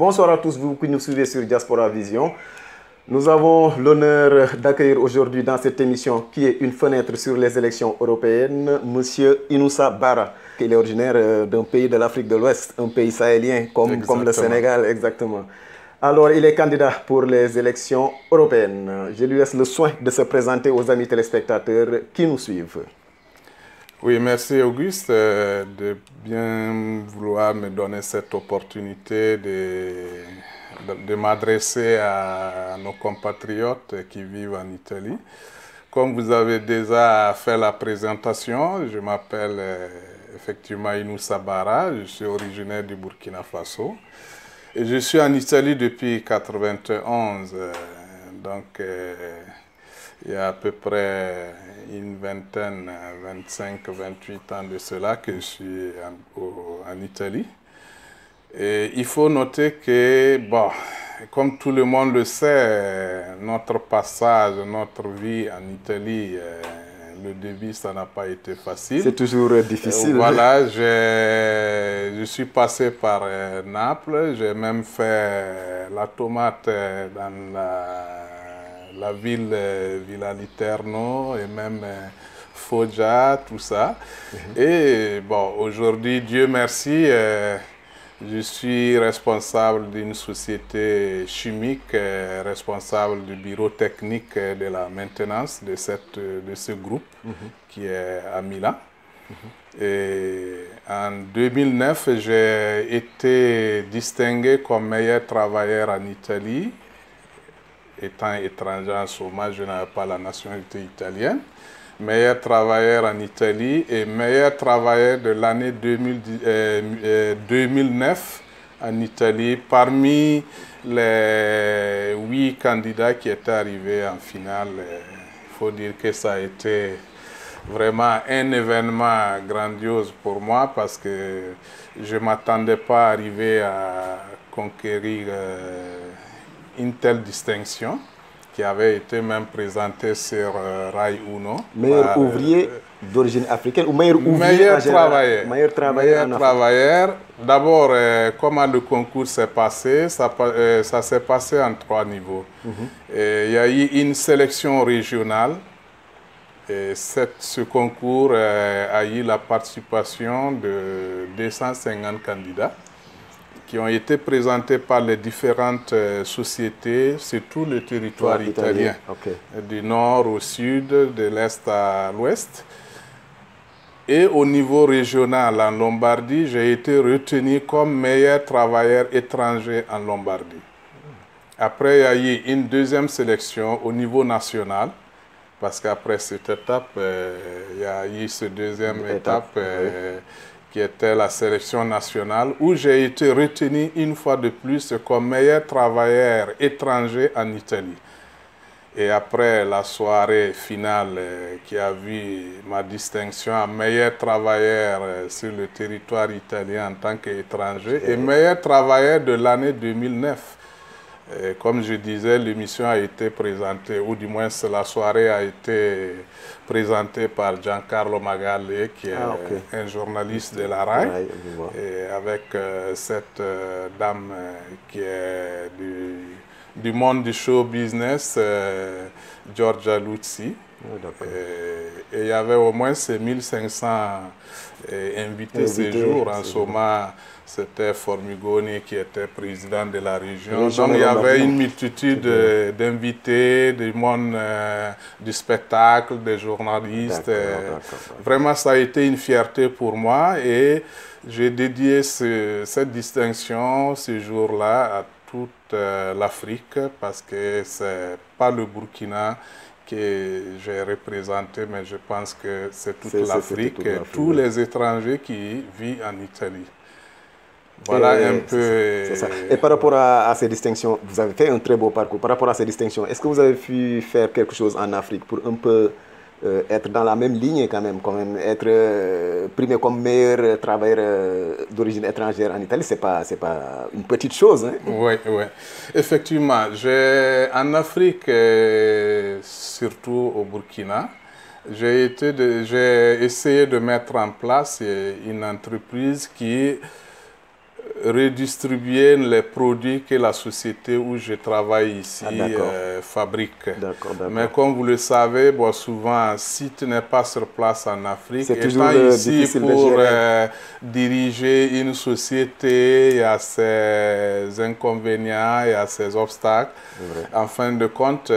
Bonsoir à tous vous qui nous suivez sur Diaspora Vision. Nous avons l'honneur d'accueillir aujourd'hui dans cette émission qui est une fenêtre sur les élections européennes, M. Inoussa Bara, qui est originaire d'un pays de l'Afrique de l'Ouest, un pays sahélien comme le Sénégal exactement. Alors, il est candidat pour les élections européennes. Je lui laisse le soin de se présenter aux amis téléspectateurs qui nous suivent. Oui, merci Auguste de bien vouloir me donner cette opportunité de m'adresser à nos compatriotes qui vivent en Italie. Comme vous avez déjà fait la présentation, je m'appelle effectivement Inoussa Bara, je suis originaire du Burkina Faso. Et je suis en Italie depuis 1991, donc il y a à peu près une vingtaine, 25, 28 ans de cela que je suis en Italie. Et il faut noter que, bon, comme tout le monde le sait, notre passage, notre vie en Italie, le début, ça n'a pas été facile. C'est toujours difficile. Voilà, je suis passé par Naples, j'ai même fait la tomate dans la ville Villa Literno et même Foggia, tout ça. Et bon, aujourd'hui, Dieu merci, je suis responsable d'une société chimique, responsable du bureau technique de la maintenance de ce groupe qui est à Milan. Et en 2009, j'ai été distingué comme meilleur travailleur en Italie. Étant étranger en chômage, je n'avais pas la nationalité italienne. Meilleur travailleur en Italie et meilleur travailleur de l'année 2009 en Italie parmi les 8 candidats qui étaient arrivés en finale. Il faut dire que ça a été vraiment un événement grandiose pour moi parce que je ne m'attendais pas à arriver à conquérir une telle distinction qui avait été même présentée sur Rai Uno. Meilleur ouvrier d'origine africaine ou meilleur ouvrier meilleur travailleur. Meilleur travailleur. D'abord, comment le concours s'est passé, ça s'est passé en 3 niveaux. Il y a eu une sélection régionale. Et ce concours a eu la participation de 250 candidats qui ont été présentés par les différentes sociétés sur tout le territoire italien, du nord au sud, de l'est à l'ouest. Et au niveau régional, en Lombardie, j'ai été retenu comme meilleur travailleur étranger en Lombardie. Après, il y a eu une deuxième sélection au niveau national, parce qu'après cette étape, il y a eu cette deuxième étape qui était la sélection nationale, où j'ai été retenu une fois de plus comme meilleur travailleur étranger en Italie. Et après la soirée finale qui a vu ma distinction en meilleur travailleur sur le territoire italien en tant qu'étranger et meilleur travailleur de l'année 2009. Et comme je disais, l'émission a été présentée, ou du moins la soirée a été présentée par Giancarlo Magalli, qui est un journaliste de la RAI, et avec cette dame qui est du monde du show business, Giorgia Luzzi. Et il y avait au moins ces 1500 invités ce jour. En somme, c'était Formigoni qui était président de la région. Donc il y avait une multitude d'invités, du monde du spectacle, des journalistes. Vraiment, ça a été une fierté pour moi et j'ai dédié cette distinction ce jour-là à toute l'Afrique parce que c'est pas le Burkina que j'ai représenté, mais je pense que c'est toute l'Afrique et tous les étrangers qui vivent en Italie. Voilà un peu. Ça. Et par rapport à ces distinctions, vous avez fait un très beau parcours. Par rapport à ces distinctions, est-ce que vous avez pu faire quelque chose en Afrique pour un peu être dans la même ligne quand même être primé comme meilleur travailleur d'origine étrangère en Italie, c'est pas une petite chose. Hein? Oui, oui. Effectivement, en Afrique, surtout au Burkina, j'ai essayé de mettre en place une entreprise qui redistribuer les produits que la société où je travaille ici fabrique. Mais comme vous le savez, bon, souvent, si tu n'es pas sur place en Afrique, étant ici pour diriger une société, il y a ses inconvénients, il y a ses obstacles. En fin de compte,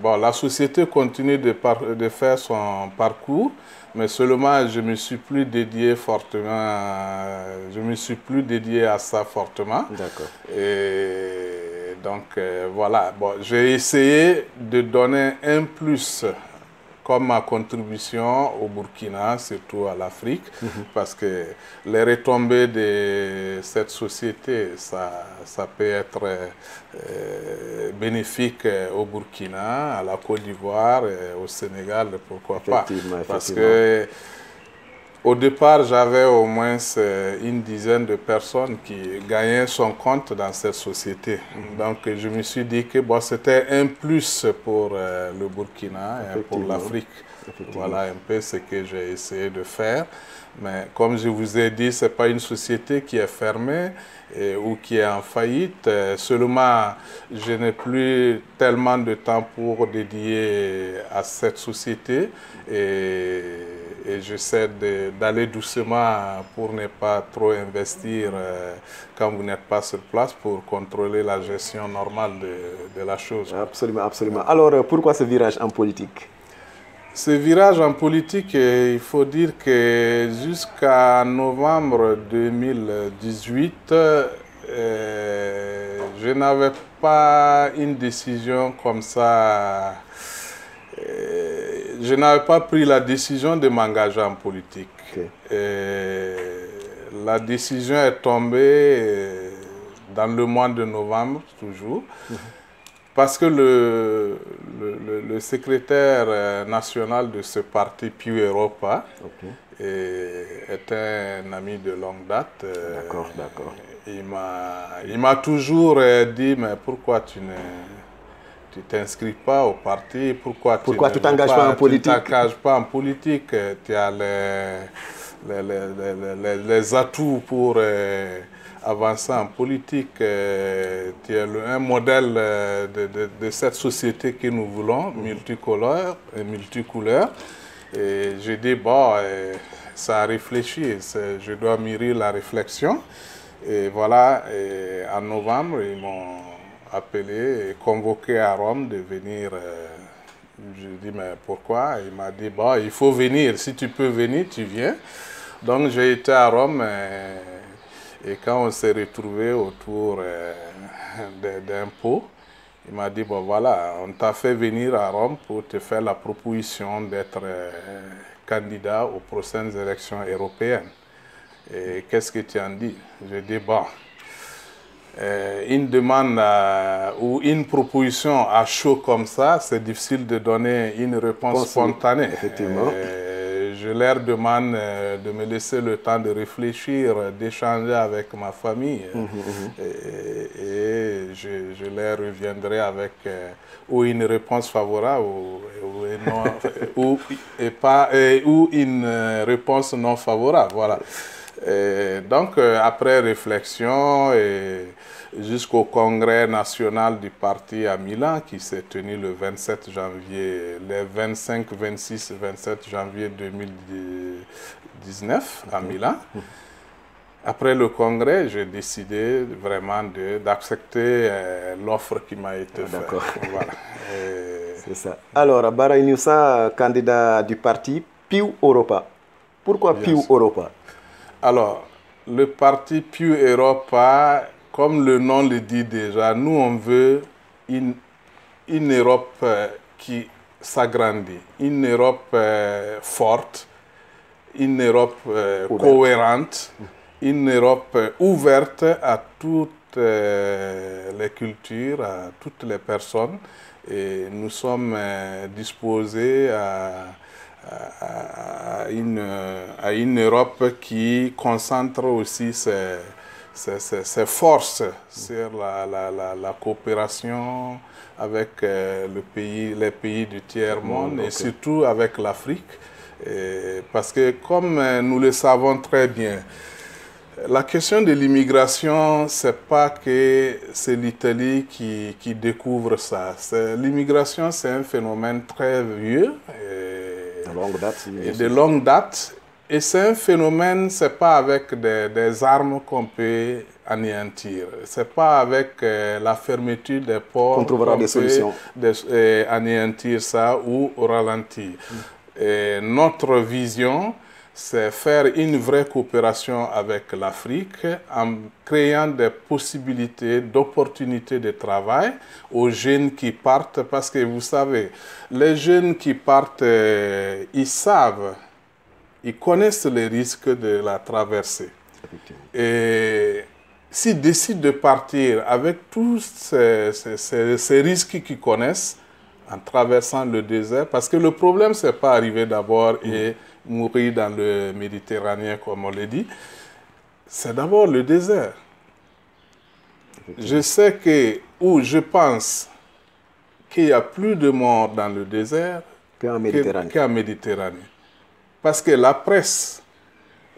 bon, la société continue de faire son parcours. Mais seulement, je ne me suis plus dédié fortement, je me suis plus dédié à ça fortement. D'accord. Et donc, voilà. Bon, j'ai essayé de donner un plus comme ma contribution au Burkina, surtout à l'Afrique, parce que les retombées de cette société, ça peut être bénéfique au Burkina, à la Côte d'Ivoire, au Sénégal, pourquoi pas. Parce que au départ, j'avais au moins une dizaine de personnes qui gagnaient son compte dans cette société. Donc, je me suis dit que bon, c'était un plus pour le Burkina et pour l'Afrique. Voilà un peu ce que j'ai essayé de faire. Mais comme je vous ai dit, ce n'est pas une société qui est fermée ou qui est en faillite. Seulement, je n'ai plus tellement de temps pour dédier à cette société et j'essaie d'aller doucement pour ne pas trop investir quand vous n'êtes pas sur place pour contrôler la gestion normale de la chose. Absolument, absolument. Alors, pourquoi ce virage en politique? Ce virage en politique, il faut dire que jusqu'à novembre 2018, je n'avais pas une décision comme ça. Je n'avais pas pris la décision de m'engager en politique. La décision est tombée dans le mois de novembre, toujours. Parce que le secrétaire national de ce parti, Piu Europa, est un ami de longue date. D'accord, d'accord. Il m'a toujours dit, mais pourquoi tu t'inscris pas au parti? Pourquoi tu t'engages pas en politique? Tu t'engages pas en politique. Tu as les atouts pour avancer en politique. Tu es un modèle de cette société que nous voulons, multicolore et multicouleur. Et j'ai dit, bon, ça a réfléchi, je dois mûrir la réflexion. Et voilà, en novembre, ils m'ont appelé et convoqué à Rome de venir. Je dis, mais pourquoi? Il m'a dit, bon, il faut venir, si tu peux venir, tu viens. Donc j'ai été à Rome. Et quand on s'est retrouvé autour d'un pot, il m'a dit, bon voilà, on t'a fait venir à Rome pour te faire la proposition d'être candidat aux prochaines élections européennes. Et qu'est-ce que tu en dis? Je dis, bon, une demande ou une proposition à chaud comme ça, c'est difficile de donner une réponse spontanée. Effectivement. Je leur demande de me laisser le temps de réfléchir, d'échanger avec ma famille. Et je leur reviendrai avec ou une réponse favorable ou une réponse non favorable. Voilà. Donc, après réflexion, jusqu'au congrès national du parti à Milan, qui s'est tenu le 27 janvier, les 25, 26 et 27 janvier 2019 à Milan. Après le congrès, j'ai décidé vraiment d'accepter l'offre qui m'a été faite. D'accord. Voilà. C'est ça. Alors, Bara Inoussa, candidat du parti Piu Europa. Pourquoi Piu Europa? Alors, le parti Piu Europa, comme le nom le dit déjà, nous on veut une Europe qui s'agrandit, une Europe forte, une Europe cohérente, une Europe ouverte à toutes les cultures, à toutes les personnes. Et nous sommes disposés à une Europe qui concentre aussi ses forces sur la coopération avec les pays du tiers-monde et surtout avec l'Afrique. Parce que comme nous le savons très bien, La question de l'immigration, c'est pas que c'est l'Italie qui découvre ça. L'immigration, c'est un phénomène très vieux de longue date. Et c'est un phénomène, c'est pas avec des armes qu'on peut anéantir. C'est pas avec la fermeture des ports qu'on peut anéantir ça ou ralentir. Et notre vision, c'est faire une vraie coopération avec l'Afrique en créant des possibilités d'opportunités de travail aux jeunes qui partent. Parce que vous savez, les jeunes qui partent, ils savent, ils connaissent les risques de la traversée. Et s'ils décident de partir avec tous ces risques qu'ils connaissent en traversant le désert, parce que le problème, ce n'est pas arriver d'abord et mourir dans le Méditerranée, comme on le dit, c'est d'abord le désert. Je sais que, ou je pense qu'il y a plus de morts dans le désert qu'en Méditerranée. Parce que la presse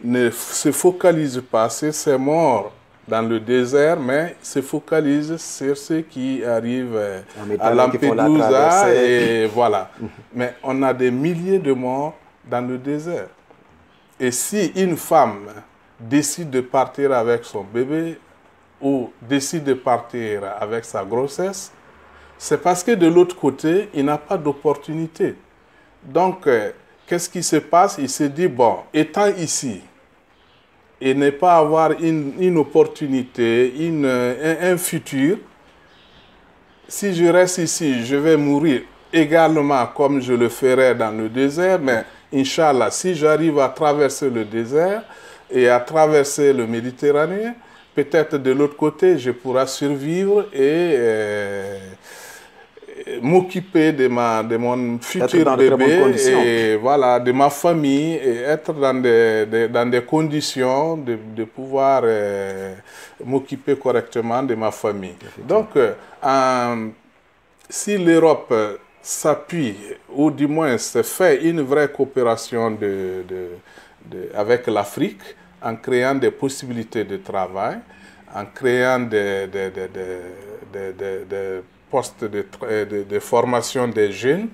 ne se focalise pas sur ces morts dans le désert, mais se focalise sur ceux qui arrivent à Lampedusa et voilà. Mais on a des milliers de morts dans le désert. Et si une femme décide de partir avec son bébé ou décide de partir avec sa grossesse, c'est parce que de l'autre côté, il n'a pas d'opportunité. Donc, qu'est-ce qui se passe? Il se dit, bon, étant ici, et ne pas avoir une opportunité, un futur, si je reste ici, je vais mourir également comme je le ferais dans le désert, mais Inch'Allah, si j'arrive à traverser le désert et à traverser le Méditerranée, peut-être de l'autre côté, je pourrai survivre et m'occuper de mon futur bébé et voilà, de ma famille et être dans des conditions de pouvoir m'occuper correctement de ma famille. Donc, si l'Europe s'appuie, ou du moins se fait une vraie coopération avec l'Afrique, en créant des possibilités de travail, en créant des postes de formation des jeunes,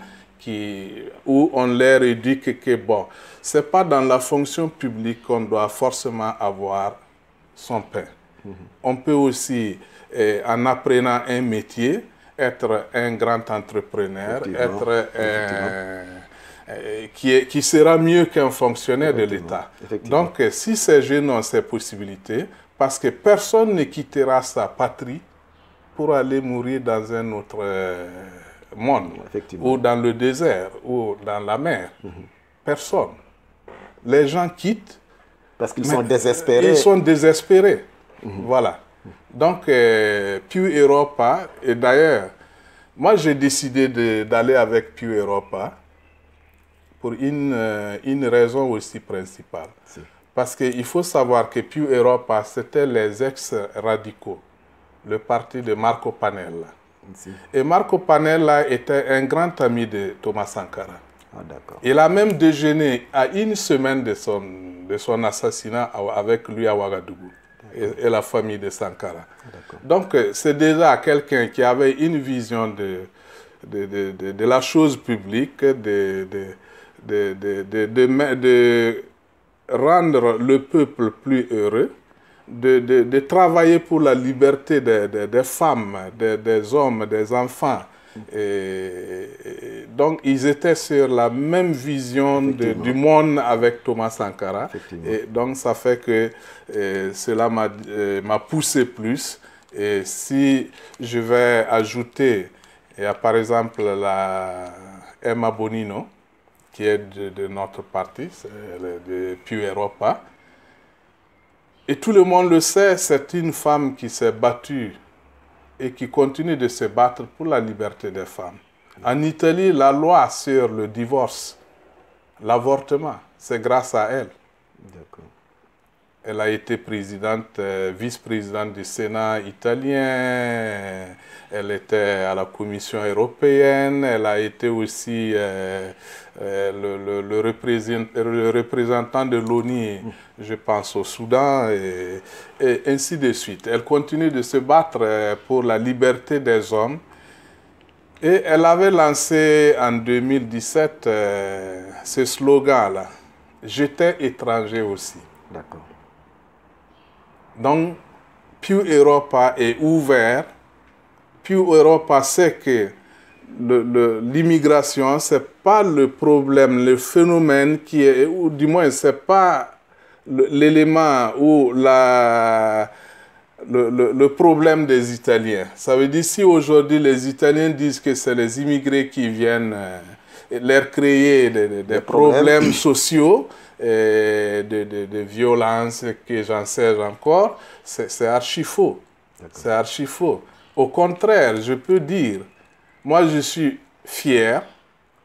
où on leur éduque que, bon, ce n'est pas dans la fonction publique qu'on doit forcément avoir son pain. On peut aussi, en apprenant un métier, être un grand entrepreneur, qui sera mieux qu'un fonctionnaire de l'État. Donc, si ces jeunes ont ces possibilités, parce que personne ne quittera sa patrie pour aller mourir dans un autre monde, ou dans le désert, ou dans la mer. Personne. Les gens quittent parce qu'ils sont désespérés. Ils sont désespérés. Voilà. Donc, Pew Europa, et d'ailleurs, moi j'ai décidé d'aller avec Pew Europa pour une raison aussi principale. Parce qu'il faut savoir que Pew Europa, c'était les ex-radicaux, le parti de Marco Pannella. Et Marco Pannella était un grand ami de Thomas Sankara. Il a même déjeuné à une semaine de son assassinat avec lui à Ouagadougou. Et la famille de Sankara. Donc, c'est déjà quelqu'un qui avait une vision de la chose publique, de rendre le peuple plus heureux, de travailler pour la liberté des femmes, des hommes, des enfants. Donc, ils étaient sur la même vision du monde avec Thomas Sankara. Et donc, ça fait que cela m'a poussé plus. Et si je vais ajouter, il y a par exemple Emma Bonino, qui est de notre parti, de Pew Europa. Et tout le monde le sait, c'est une femme qui s'est battue et qui continue de se battre pour la liberté des femmes. En Italie, la loi sur le divorce, l'avortement, c'est grâce à elle. Elle a été présidente, vice-présidente du Sénat italien. Elle était à la Commission européenne. Elle a été aussi le représentant de l'ONU, je pense, au Soudan, et ainsi de suite. Elle continue de se battre pour la liberté des hommes. Et elle avait lancé en 2017 ce slogan-là, « J'étais étranger aussi ». D'accord. Donc, Pew Europa est ouvert. Pew Europa sait que l'immigration, ce n'est pas le problème, le phénomène qui est, ou du moins, ce n'est pas l'élément ou le problème des Italiens. Ça veut dire si aujourd'hui les Italiens disent que c'est les immigrés qui viennent leur créer des problèmes sociaux, de violence, que j'en sais encore, c'est archi faux. C'est archi faux. Au contraire, je peux dire, moi je suis fier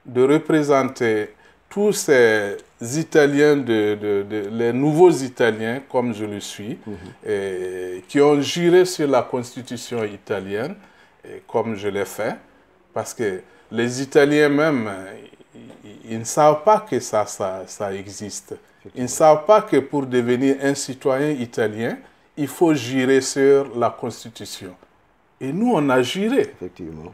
de représenter tous ces Italiens, les nouveaux Italiens, comme je le suis, qui ont juré sur la Constitution italienne, comme je l'ai fait, parce que les Italiens même, ils ne savent pas que ça existe. Ils ne savent pas que pour devenir un citoyen italien, il faut jurer sur la Constitution. Et nous, on a juré. Effectivement.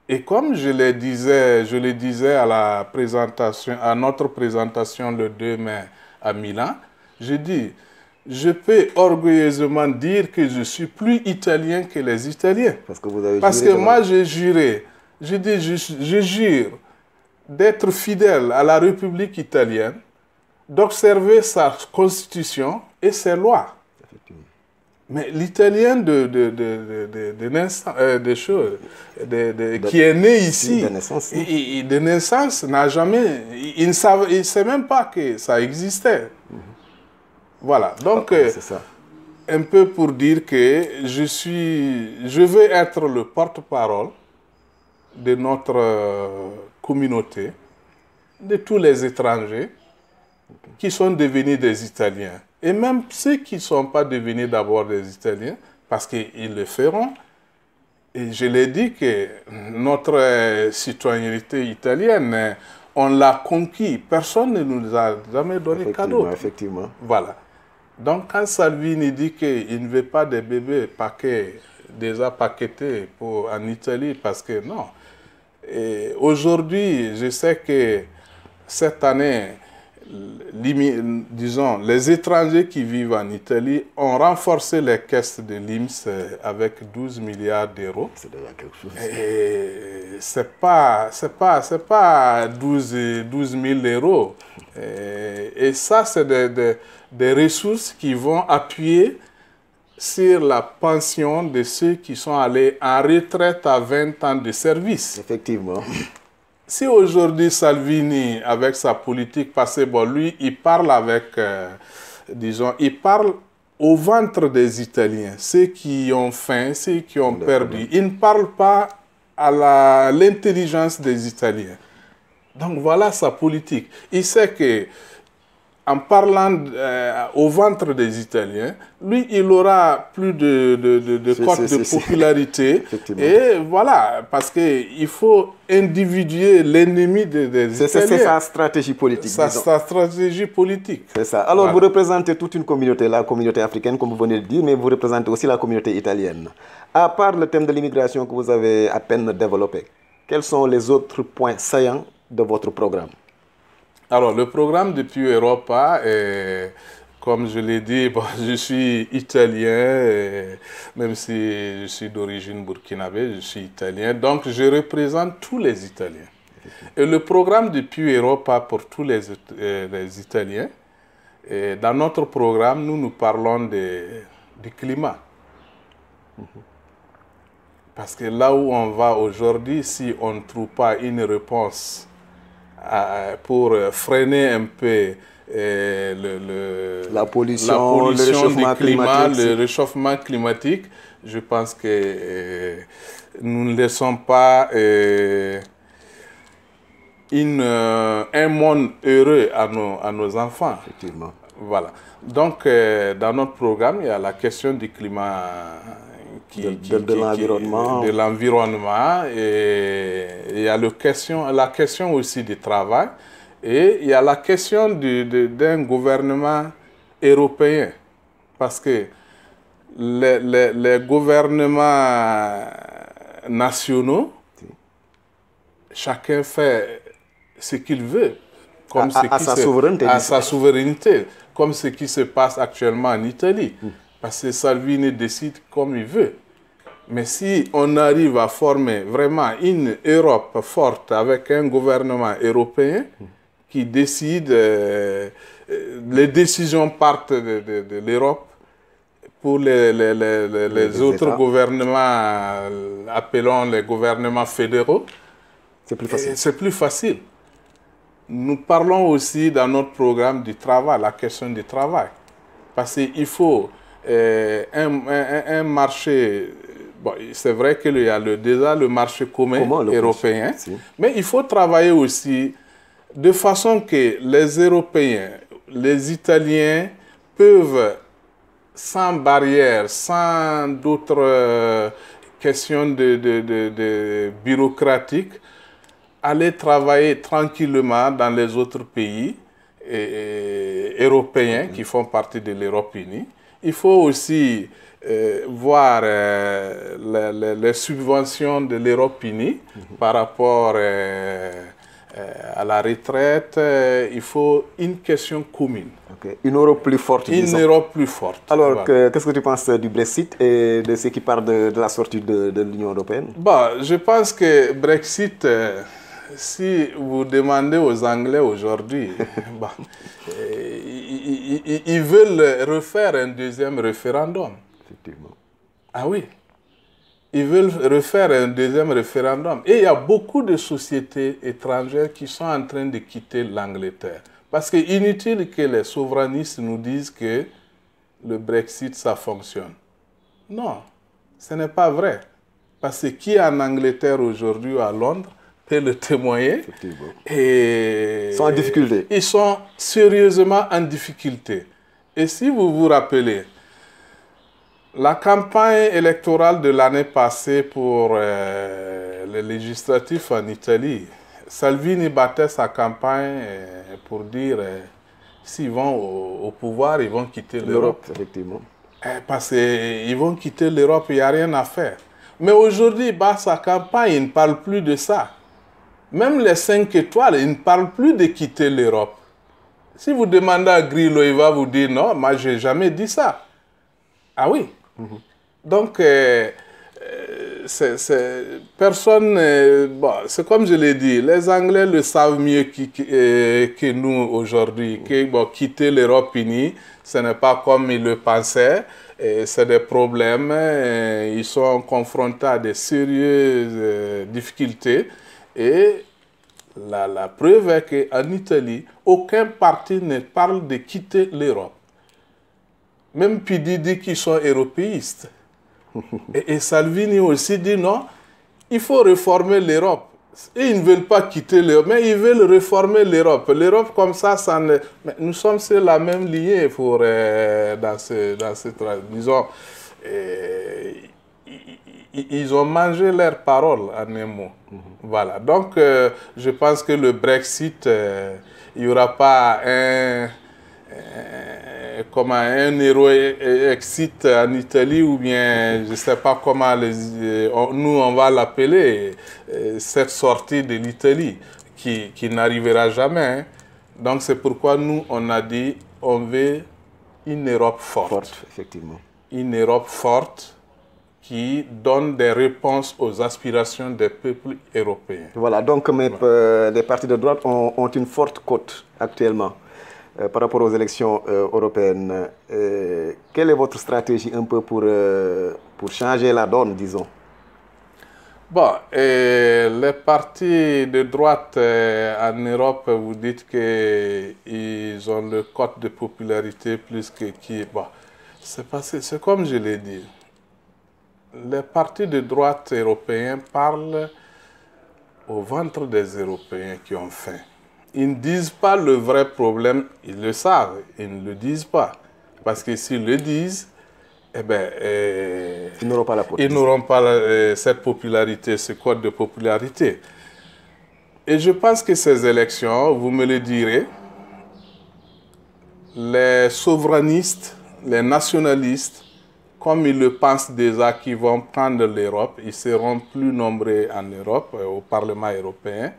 Et comme je le disais à notre présentation le 2 mai à Milan, je dis, je peux orgueilleusement dire que je suis plus italien que les Italiens. Parce que moi, j'ai juré. Je dis, je jure d'être fidèle à la République italienne, d'observer sa constitution et ses lois. Mais l'italien qui est né ici, de naissance, n'a jamais, il ne sait même pas que ça existait. Voilà, donc un peu pour dire que je veux être le porte-parole de notre communauté, de tous les étrangers qui sont devenus des Italiens. Et même ceux qui ne sont pas devenus d'abord des Italiens, parce qu'ils le feront. Et je l'ai dit que notre citoyenneté italienne, on l'a conquis. Personne ne nous a jamais donné cadeau. Effectivement. Voilà. Donc quand Salvini dit qu'il ne veut pas des bébés déjà paquetés en Italie, parce que non. Aujourd'hui, je sais que cette année, disons, les étrangers qui vivent en Italie ont renforcé les caisses de l'INPS avec 12 milliards d'euros. C'est déjà quelque chose. Et c'est pas 12 000 euros. Et ça, c'est des ressources qui vont appuyer sur la pension de ceux qui sont allés en retraite à 20 ans de service. Effectivement. Si aujourd'hui Salvini, avec sa politique passée, bon, lui, il parle avec, disons, il parle au ventre des Italiens, ceux qui ont faim, ceux qui ont perdu. Il ne parle pas à l'intelligence des Italiens. Donc voilà sa politique. Il sait que en parlant au ventre des Italiens, lui, il aura plus de cote de popularité. Et voilà, parce qu'il faut individuer l'ennemi des Italiens. C'est sa stratégie politique. Sa stratégie politique. C'est ça. Alors, voilà. Vous représentez toute une communauté, la communauté africaine, comme vous venez de dire, mais vous représentez aussi la communauté italienne. À part le thème de l'immigration que vous avez à peine développé, quels sont les autres points saillants de votre programme? Alors, le programme de Pew Europa, comme je l'ai dit, bon, je suis italien, même si je suis d'origine burkinabé, je suis italien. Donc, je représente tous les Italiens. Et le programme de Pew Europa pour tous les Italiens, dans notre programme, nous parlons du climat. Parce que là où on va aujourd'hui, si on ne trouve pas une réponse pour freiner un peu la pollution, le réchauffement climatique. Le réchauffement climatique, je pense que nous ne laissons pas un monde heureux à nos enfants. Effectivement. Voilà. Donc, dans notre programme, il y a la question du climat, de l'environnement, et il y a la question aussi du travail, et il y a la question d'un gouvernement européen. Parce que les gouvernements nationaux, chacun fait ce qu'il veut, comme à sa souveraineté, comme ce qui se passe actuellement en Italie. Parce que Salvini décide comme il veut. Mais si on arrive à former vraiment une Europe forte avec un gouvernement européen qui décide, les décisions partent de l'Europe, pour les autres États. gouvernements, appelons les gouvernements fédéraux, c'est plus facile. C'est plus facile. Nous parlons aussi dans notre programme du travail, la question du travail. Parce qu'il faut un marché, bon, c'est vrai qu'il y a déjà le marché commun européen, mais il faut travailler aussi de façon que les Européens, les Italiens peuvent, sans barrière, sans d'autres questions de bureaucratiques, aller travailler tranquillement dans les autres pays européens qui font partie de l'Europe unie. Il faut aussi voir les subventions de l'Europe unie par rapport à la retraite. Il faut une question commune. Une Europe plus forte. Une Europe plus forte. Alors, voilà. Qu'est-ce que tu penses du Brexit et de ce qui part de la sortie de l'Union européenne? Bon, je pense que Brexit, si vous demandez aux Anglais aujourd'hui, bon, ils veulent refaire un deuxième référendum. Effectivement. Ah oui. Ils veulent refaire un deuxième référendum. Et il y a beaucoup de sociétés étrangères qui sont en train de quitter l'Angleterre. Parce que inutile que les souverainistes nous disent que le Brexit, ça fonctionne. Non, ce n'est pas vrai. Parce que qui est en Angleterre aujourd'hui ou à Londres peut le témoigner. Et ils sont en difficulté. Ils sont sérieusement en difficulté. Et si vous vous rappelez, la campagne électorale de l'année passée pour les législatifs en Italie, Salvini battait sa campagne pour dire s'ils vont au pouvoir, ils vont quitter l'Europe. Effectivement. Parce qu'ils vont quitter l'Europe, il n'y a rien à faire. Mais aujourd'hui, il bat sa campagne, il ne parle plus de ça. Même les 5 étoiles, ils ne parlent plus de quitter l'Europe. Si vous demandez à Grillo, il va vous dire non, moi je n'ai jamais dit ça. Ah oui. Donc, personne, bon, c'est comme je l'ai dit, les Anglais le savent mieux que nous aujourd'hui, que bon, quitter l'Europe unie, ce n'est pas comme ils le pensaient, c'est des problèmes, ils sont confrontés à de sérieuses difficultés, et la preuve est qu'en Italie, aucun parti ne parle de quitter l'Europe. Même PD dit qu'ils sont européistes. Et Salvini aussi dit non, il faut réformer l'Europe. Et ils ne veulent pas quitter l'Europe, mais ils veulent réformer l'Europe. L'Europe comme ça ne... Mais nous sommes sur la même lignée pour, disons, ils ont mangé leurs paroles en un mot. Voilà. Donc, je pense que le Brexit, il n'y aura pas comme un héros exit en Italie, ou bien je ne sais pas comment nous on va l'appeler, cette sortie de l'Italie qui n'arrivera jamais. Hein. Donc c'est pourquoi nous on a dit on veut une Europe forte. Effectivement. Une Europe forte qui donne des réponses aux aspirations des peuples européens. Voilà, donc les partis de droite ont une forte cote actuellement. Par rapport aux élections européennes, quelle est votre stratégie un peu pour changer la donne, disons? Bon, les partis de droite en Europe, vous dites qu'ils ont le cote de popularité plus que qui. Bon, c'est comme je l'ai dit. Les partis de droite européens parlent au ventre des Européens qui ont faim. Ils ne disent pas le vrai problème, ils le savent, ils ne le disent pas. Parce que s'ils le disent, eh ben, ils n'auront pas la ils n'auront pas cette popularité, ce code de popularité. Et je pense que ces élections, vous me le direz, les souverainistes, les nationalistes, comme ils le pensent déjà qu'ils vont prendre l'Europe, ils seront plus nombreux en Europe, au Parlement européen,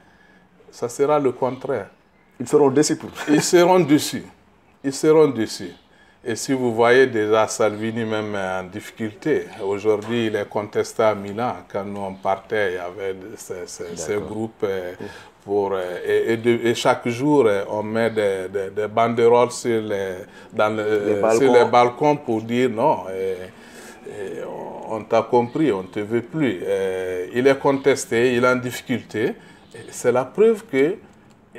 ça sera le contraire. Ils seront déçus. Ils seront dessus. Ils seront dessus. Et si vous voyez déjà Salvini même en difficulté, aujourd'hui il est contesté à Milan. Quand nous on partait, il y avait ces groupes et chaque jour on met des banderoles sur les balcons pour dire non, on t'a compris, on ne te veut plus. Il est contesté, il est en difficulté. C'est la preuve que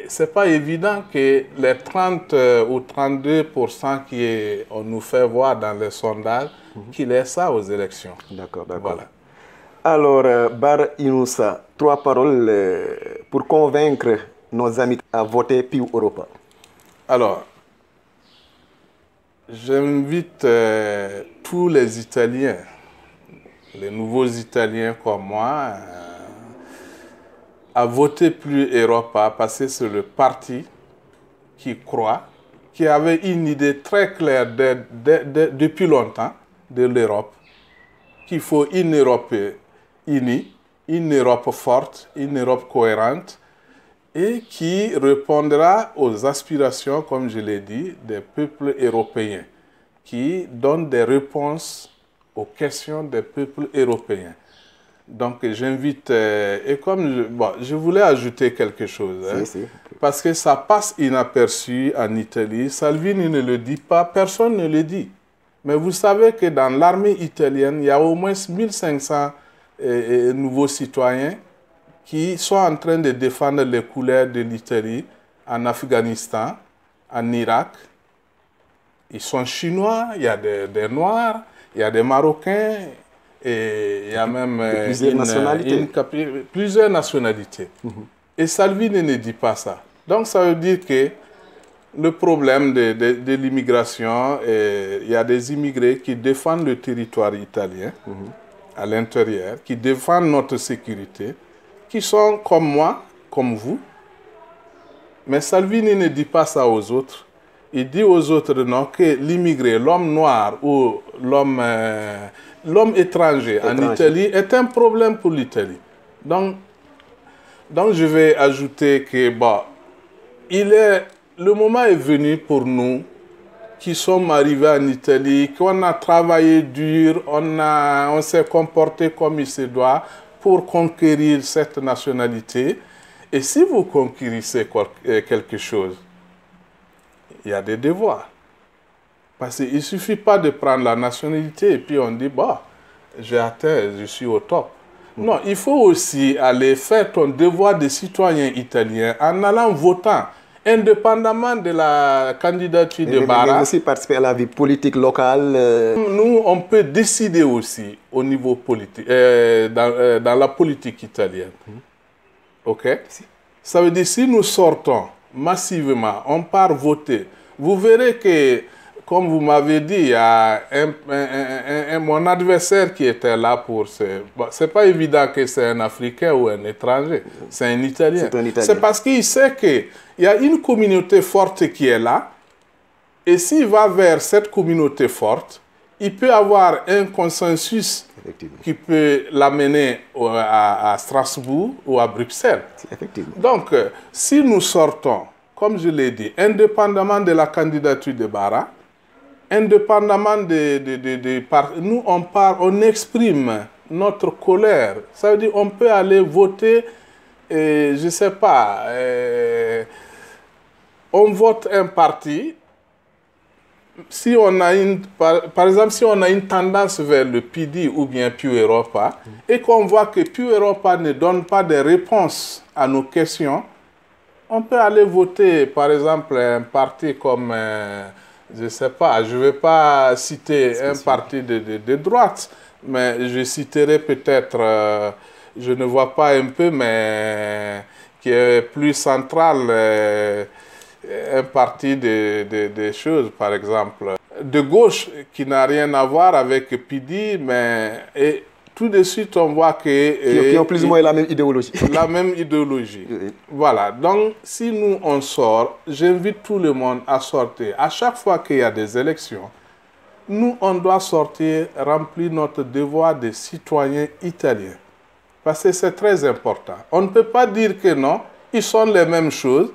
ce n'est pas évident que les 30 ou 32% qu'on nous fait voir dans les sondages, qu'il ait ça aux élections. D'accord, d'accord. Voilà. Alors, Bara Inoussa, 3 paroles pour convaincre nos amis à voter PIU Europa. Alors, j'invite tous les Italiens, les nouveaux Italiens comme moi, à voter plus Europa parce que c'est le parti qui croit, qui avait une idée très claire depuis longtemps de l'Europe, qu'il faut une Europe unie, une Europe forte, une Europe cohérente et qui répondra aux aspirations, comme je l'ai dit, des peuples européens, qui donne des réponses aux questions des peuples européens. Donc j'invite, et comme je voulais ajouter quelque chose, parce que ça passe inaperçu en Italie, Salvini ne le dit pas, personne ne le dit. Mais vous savez que dans l'armée italienne, il y a au moins 1500 nouveaux citoyens qui sont en train de défendre les couleurs de l'Italie en Afghanistan, en Irak. Ils sont chinois, il y a des Noirs, il y a des Marocains, et il y a même plusieurs nationalités. Et Salvini ne dit pas ça. Donc ça veut dire que le problème de l'immigration, il y a des immigrés qui défendent le territoire italien à l'intérieur, qui défendent notre sécurité, qui sont comme moi, comme vous. Mais Salvini ne dit pas ça aux autres. Il dit aux autres non, que l'immigré, l'homme noir ou l'homme étranger en Italie est un problème pour l'Italie. Donc je vais ajouter que le moment est venu pour nous qui sommes arrivés en Italie, qu'on a travaillé dur, on s'est comporté comme il se doit pour conquérir cette nationalité. Et si vous conquérissez quelque chose, il y a des devoirs. Parce qu'il ne suffit pas de prendre la nationalité et puis on dit, j'ai atteint, je suis au top. Non, il faut aussi aller faire ton devoir de citoyen italien en allant votant, indépendamment de la candidature de Bara. Mais aussi participer à la vie politique locale. Nous, on peut décider aussi au niveau politique, dans la politique italienne. OK? Ça veut dire si nous sortons massivement, on part voter. Vous verrez que, comme vous m'avez dit, il y a mon adversaire qui était là pour c'est pas évident que c'est un Africain ou un étranger, c'est un Italien. C'est parce qu'il sait qu'il y a une communauté forte qui est là, et s'il va vers cette communauté forte, il peut avoir un consensus qui peut l'amener à Strasbourg ou à Bruxelles. Donc, si nous sortons, comme je l'ai dit, indépendamment de la candidature de Bara, indépendamment nous on exprime notre colère. Ça veut dire qu'on peut aller voter, je ne sais pas, on vote un parti. Si on a par exemple, si on a une tendance vers le PD ou bien PIU Europa, et qu'on voit que PIU Europa ne donne pas de réponse à nos questions, on peut aller voter, par exemple, un parti comme, je ne sais pas, je ne vais pas citer un parti de droite, mais je citerai peut-être, je ne vois pas un peu, mais qui est plus central, un parti des choses, par exemple, de gauche, qui n'a rien à voir avec PIDI, mais tout de suite, on voit que... Qui ont plus ou moins la même idéologie. La même idéologie. Oui. Voilà. Donc, si nous, on sort, j'invite tout le monde à sortir. À chaque fois qu'il y a des élections, nous, on doit sortir, remplir notre devoir de citoyens italiens. Parce que c'est très important. On ne peut pas dire que non, ils sont les mêmes choses.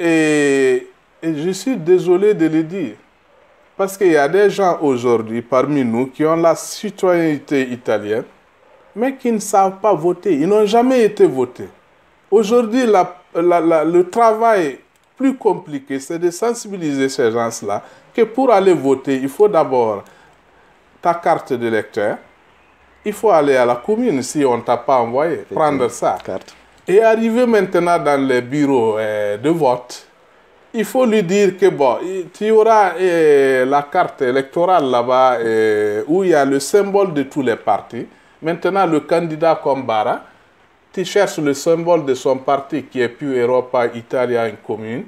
Et je suis désolé de le dire. Parce qu'il y a des gens aujourd'hui parmi nous qui ont la citoyenneté italienne, mais qui ne savent pas voter. Ils n'ont jamais été votés. Aujourd'hui, le travail plus compliqué, c'est de sensibiliser ces gens-là que pour aller voter, il faut d'abord ta carte d'électeur. Il faut aller à la commune si on ne t'a pas envoyé, prendre ça. Carte. Et arriver maintenant dans les bureaux de vote, il faut lui dire que bon, tu auras la carte électorale là-bas où il y a le symbole de tous les partis. Maintenant, le candidat comme Bara, tu cherches le symbole de son parti qui est Più Europa Italia in Commune.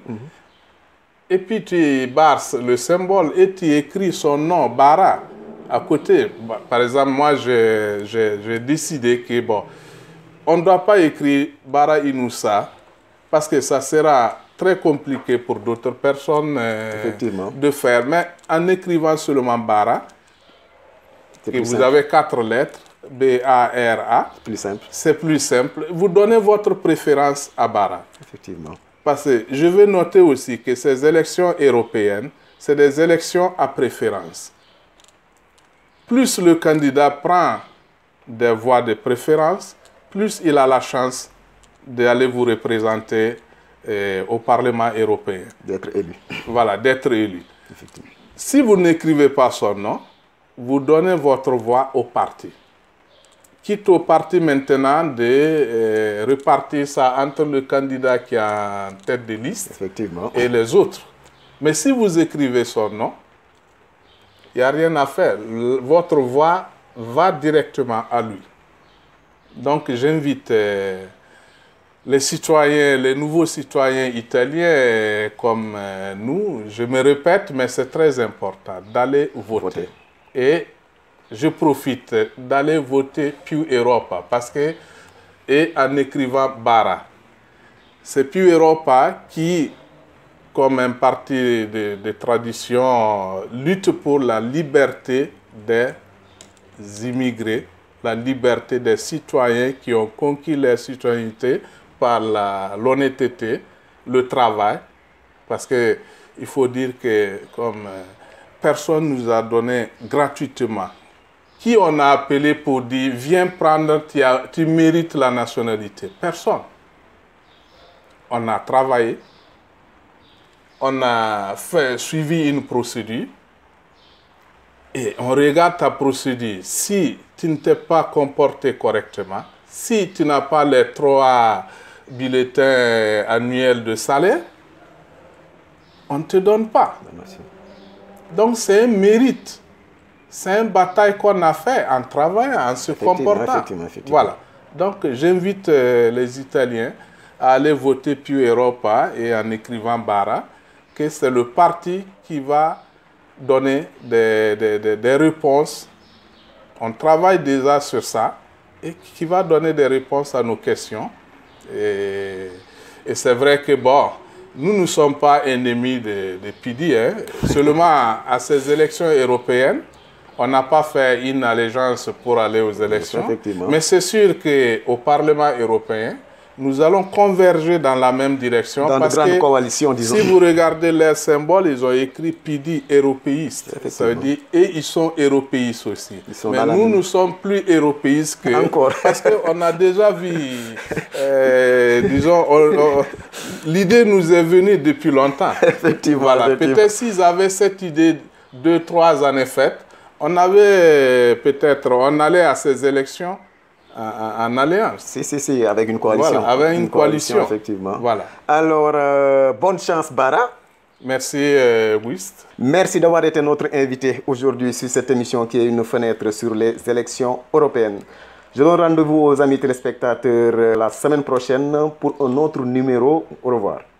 Et puis tu barres le symbole et tu écris son nom, Bara, à côté. Par exemple, moi, j'ai décidé que bon, on ne doit pas écrire Bara Inoussa parce que ça sera très compliqué pour d'autres personnes de faire. Mais en écrivant seulement Bara, et vous avez 4 lettres, B-A-R-A, c'est plus simple. Vous donnez votre préférence à Bara. Effectivement. Parce que je veux noter aussi que ces élections européennes, c'est des élections à préférence. Plus le candidat prend des voix de préférence, plus il a la chance d'aller vous représenter au Parlement européen. D'être élu. Voilà, d'être élu. Effectivement. Si vous n'écrivez pas son nom, vous donnez votre voix au parti. Quitte au parti maintenant de repartir ça entre le candidat qui est en tête de liste Effectivement. et les autres. Mais si vous écrivez son nom, il n'y a rien à faire. Votre voix va directement à lui. Donc j'invite les citoyens, les nouveaux citoyens italiens comme nous, je me répète, mais c'est très important d'aller voter. Et je profite d'aller voter Più Europa parce que, et en écrivant Bara, c'est Più Europa qui, comme un parti de tradition, lutte pour la liberté des immigrés, la liberté des citoyens qui ont conquis leur citoyenneté par l'honnêteté, le travail, parce qu'il faut dire que comme personne nous a donné gratuitement, qui on a appelé pour dire viens prendre, tu mérites la nationalité? Personne. On a travaillé, on a suivi une procédure et on regarde ta procédure. Si tu ne t'es pas comporté correctement, si tu n'as pas les 3 bulletins annuels de salaire, on ne te donne pas. Donc c'est un mérite. C'est une bataille qu'on a fait en travaillant, en se comportant. Effectivement. Voilà. Donc j'invite les Italiens à aller voter Più Europa et en écrivant Bara, que c'est le parti qui va donner des réponses. On travaille déjà sur ça et qui va donner des réponses à nos questions. Et c'est vrai que bon, nous ne sommes pas ennemis de PIDI. Hein. Seulement à ces élections européennes, on n'a pas fait une allégeance pour aller aux élections. Mais c'est sûr qu'au Parlement européen, nous allons converger dans la même direction. Dans parce de grandes que coalitions, disons. Si vous regardez leurs symboles, ils ont écrit PIDI européiste. Ça veut dire, et ils sont européistes aussi. Mais nous, nous sommes plus européistes que... Encore. Parce qu'on a déjà vu, disons, l'idée nous est venue depuis longtemps. Effectivement. Voilà. Peut-être s'ils avaient cette idée 2-3 années faites, on allait à ces élections en alliance. Si, avec une coalition. Voilà, avec une coalition, effectivement. Voilà. Alors, bonne chance, Bara. Merci, Wist. Merci d'avoir été notre invité aujourd'hui sur cette émission qui est une fenêtre sur les élections européennes. Je donne rendez-vous aux amis téléspectateurs la semaine prochaine pour un autre numéro. Au revoir.